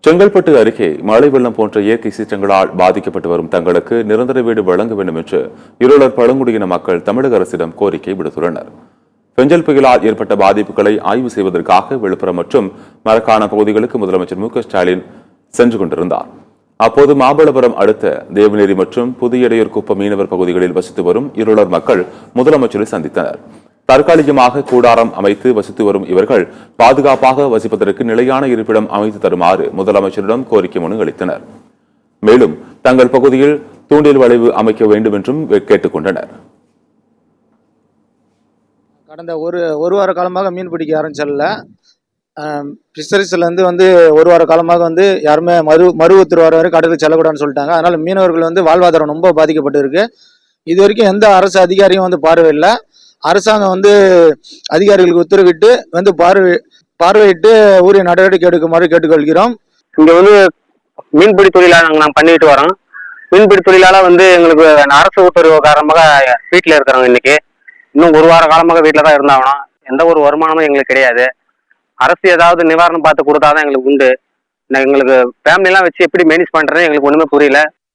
செங்கல்பட்டு அருகே மழை வெள்ளம் போன்ற இயற்கை சீற்றங்களால் பாதிக்கப்பட்டு வரும் தங்களுக்கு நிரந்தர வீடு வழங்க வேண்டும் என்று இருளர் பழங்குடியின மக்கள் தமிழக அரசிடம் கோரிக்கை விடுத்துள்ளனர். பெஞ்சல் புயலால் ஏற்பட்ட பாதிப்புகளை ஆய்வு செய்வதற்காக விழுப்புரம் மற்றும் மரக்காணம் பகுதிகளுக்கு முதலமைச்சர் மு.க.ஸ்டாலின் சென்று கொண்டிருந்தார். அப்போது மாமல்லபுரம் அடுத்த தேவநேரி மற்றும் புதிய இடையூர்குப்பம் மீனவர் பகுதிகளில் வசித்து வரும் இருளர் மக்கள் முதலமைச்சரை சந்தித்தனர். தற்காலிகமாக கூடாரம் அமைத்து வசித்து வரும் இவர்கள் பாதுகாப்பாக வசிப்பதற்கு நிலையான இருப்பிடம் அமைத்து தருமாறு முதலமைச்சரிடம் கோரிக்கை மனு அளித்தனர். மேலும் தங்கள் பகுதியில் தூண்டில் வளைவு அமைக்க வேண்டும் என்றும் கேட்டுக் கொண்டனர். கடந்த ஒரு வார காலமாக மீன் பிடிக்க ஆரம்பிச்சல பிஷரிஸ்ல இருந்து ஒரு வார காலமாக யாருமே மறு உத்தரவாறு வரை கடலுக்கு செல்லக்கூடாதுன்னு சொல்லிட்டாங்க. அதனால மீனவர்கள் வாழ்வாதாரம் ரொம்ப பாதிக்கப்பட்டு இருக்கு. இது வரைக்கும் எந்த அரசு அதிகாரியும் பார்வையில்லை. அரசாங்கம் அதிகாரிகளுக்கு உத்தரவிட்டு பார்வையிட்டு உரிய நடவடிக்கை எடுக்குமாறு கேட்டுக்கொள்கிறோம். இங்க மீன்பிடி தொழிலா நாங்க பண்ணிட்டு வரோம். மீன்பிடி தொழிலால எங்களுக்கு அரசு உத்தரவு காரணமாக வீட்டுல இருக்கிறோங்க. இன்னைக்கு இன்னும் ஒரு வார காலமாக வீட்டுல தான் இருந்தாகணும். எந்த ஒரு வருமானமும் எங்களுக்கு கிடையாது. அரசு ஏதாவது நிவாரணம் பார்த்து கொடுத்தாதான் எங்களுக்கு உண்டு. எங்களுக்கு ஃபேமிலி எல்லாம் வச்சு எப்படி மேனேஜ் பண்றேன்னு எங்களுக்கு ஒண்ணுமே புரியல.